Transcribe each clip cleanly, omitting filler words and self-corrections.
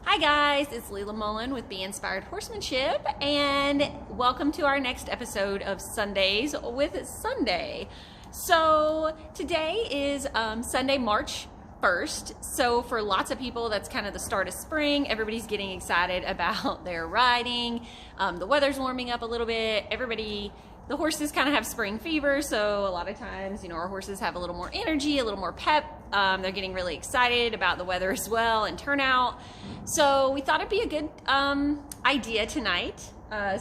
Hi guys, it's Leela Mullen with Be Inspired Horsemanship, and welcome to our next episode of Sundays with Sunday. So today is Sunday, March 1st. So for lots of people, that's kind of the start of spring. Everybody's getting excited about their riding. The weather's warming up a little bit. The horses kind of have spring fever, so a lot of times, our horses have a little more energy, a little more pep. They're getting really excited about the weather as well and turnout. So we thought it'd be a good idea tonight.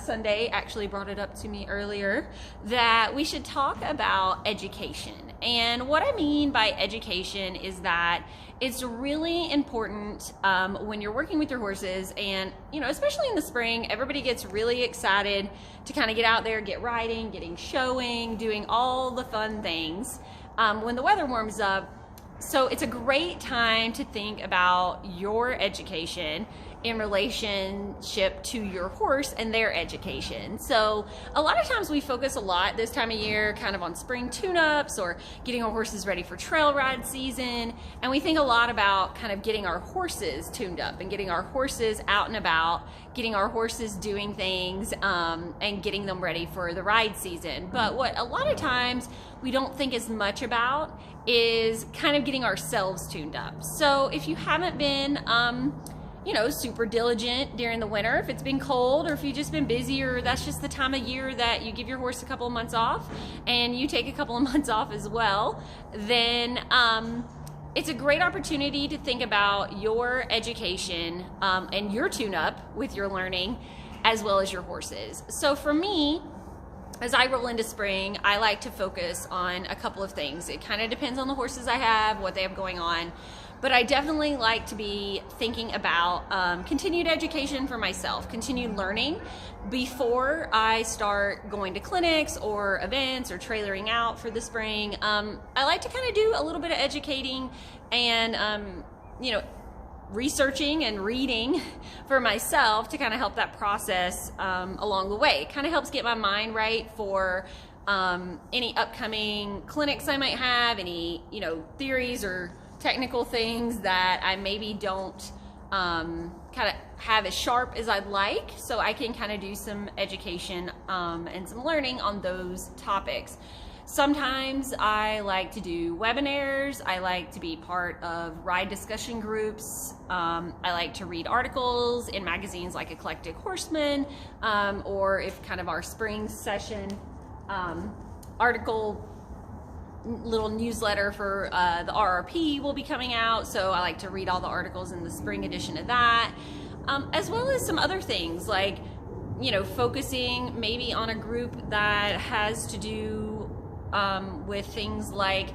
Sunday actually brought it up to me earlier that we should talk about education. And what I mean by education is that it's really important when you're working with your horses, and especially in the spring, everybody gets really excited to kind of get out there, get riding, getting showing, doing all the fun things when the weather warms up. So it's a great time to think about your education in relationship to your horse and their education. So a lot of times we focus a lot this time of year kind of on spring tune-ups or getting our horses ready for trail ride season, and we think a lot about kind of getting our horses tuned up and getting our horses out and about, getting our horses doing things and getting them ready for the ride season. But what a lot of times we don't think as much about is kind of getting ourselves tuned up. So if you haven't been super diligent during the winter, if it's been cold or if you've just been busy, or that's just the time of year that you give your horse a couple of months off and you take a couple of months off as well, then it's a great opportunity to think about your education and your tune-up with your learning as well as your horses. So for me, as I roll into spring, I like to focus on a couple of things. It kind of depends on the horses I have, what they have going on. But I definitely like to be thinking about continued education for myself, continued learning before I start going to clinics or events or trailering out for the spring. I like to kind of do a little bit of educating and, researching and reading for myself to kind of help that process along the way. It kind of helps get my mind right for any upcoming clinics I might have, any, theories or technical things that I maybe don't kind of have as sharp as I'd like, so I can kind of do some education and some learning on those topics. Sometimes I like to do webinars. I like to be part of ride discussion groups. I like to read articles in magazines like Eclectic Horseman, or if kind of our spring session article little newsletter for the RRP will be coming out, so I like to read all the articles in the spring edition of that, as well as some other things like focusing maybe on a group that has to do with things like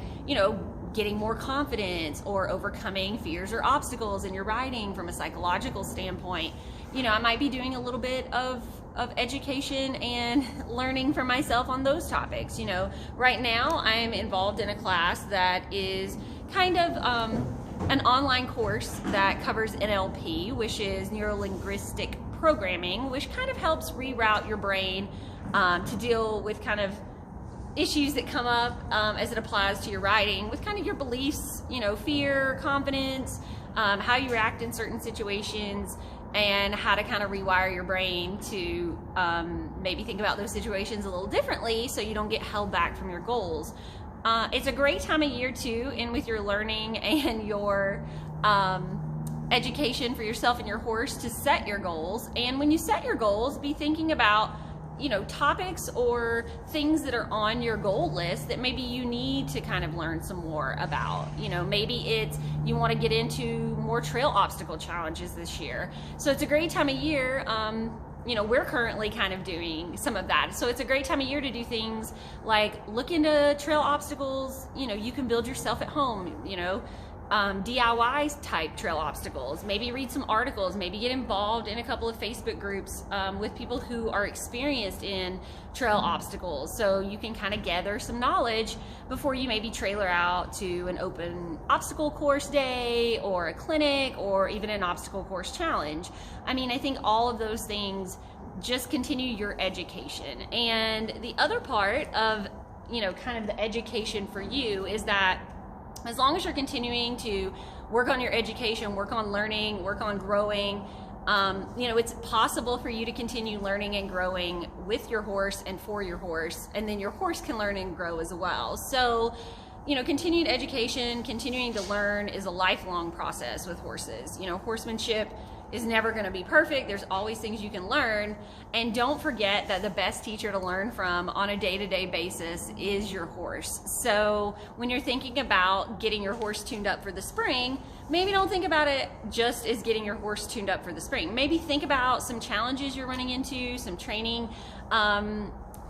getting more confidence or overcoming fears or obstacles in your riding from a psychological standpoint. I might be doing a little bit of education and learning for myself on those topics. Right now I'm involved in a class that is kind of an online course that covers NLP, which is neuro-linguistic programming, which kind of helps reroute your brain to deal with kind of issues that come up as it applies to your riding with kind of your beliefs, fear, confidence, how you react in certain situations, and how to kind of rewire your brain to maybe think about those situations a little differently so you don't get held back from your goals. It's a great time of year too, and with your learning and your education for yourself and your horse, to set your goals. And when you set your goals, be thinking about topics or things that are on your goal list that maybe you need to kind of learn some more about. Maybe it's you want to get into more trail obstacle challenges this year. So it's a great time of year. We're currently kind of doing some of that. So it's a great time of year to do things like look into trail obstacles, you can build yourself at home, DIY type trail obstacles. Maybe read some articles, maybe get involved in a couple of Facebook groups with people who are experienced in trail obstacles, so you can kind of gather some knowledge before you maybe trailer out to an open obstacle course day or a clinic or even an obstacle course challenge. I think all of those things just continue your education. And the other part of kind of the education for you is that as long as you're continuing to work on your education, work on learning, work on growing. It's possible for you to continue learning and growing with your horse and for your horse, and then your horse can learn and grow as well. So, continued education, continuing to learn is a lifelong process with horses. Horsemanship is never going to be perfect. There's always things you can learn. And don't forget that the best teacher to learn from on a day-to-day basis is your horse. So when you're thinking about getting your horse tuned up for the spring, maybe don't think about it just as getting your horse tuned up for the spring. Maybe think about some challenges you're running into, some training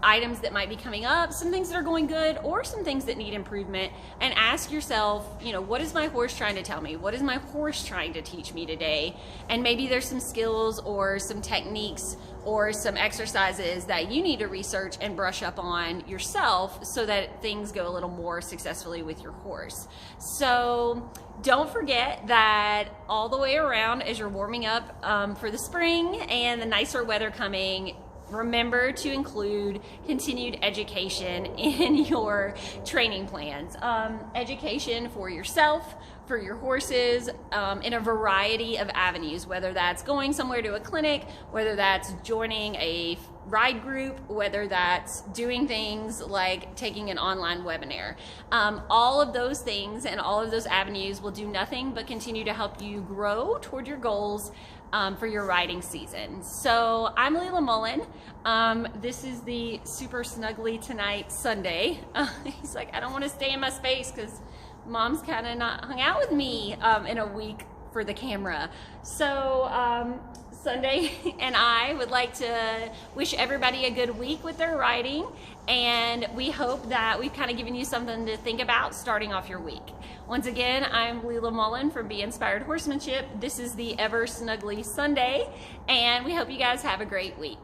items that might be coming up, some things that are going good or some things that need improvement, and ask yourself, what is my horse trying to tell me? What is my horse trying to teach me today? And maybe there's some skills or some techniques or some exercises that you need to research and brush up on yourself so that things go a little more successfully with your horse. So don't forget that all the way around as you're warming up for the spring and the nicer weather coming, remember to include continued education in your training plans. Education for yourself, for your horses, in a variety of avenues, whether that's going somewhere to a clinic, whether that's joining a ride group, whether that's doing things like taking an online webinar. All of those things and all of those avenues will do nothing but continue to help you grow toward your goals for your riding season. So I'm Leila Mullen. This is the Super Snuggly Tonight Sunday. He's like, I don't want to stay in my space because Mom's kind of not hung out with me in a week for the camera. So Sunday and I would like to wish everybody a good week with their riding, and we hope that we've kind of given you something to think about starting off your week. Once again, I'm Leila Mullen from Be Inspired Horsemanship. This is the Ever Snuggly Sunday, and we hope you guys have a great week.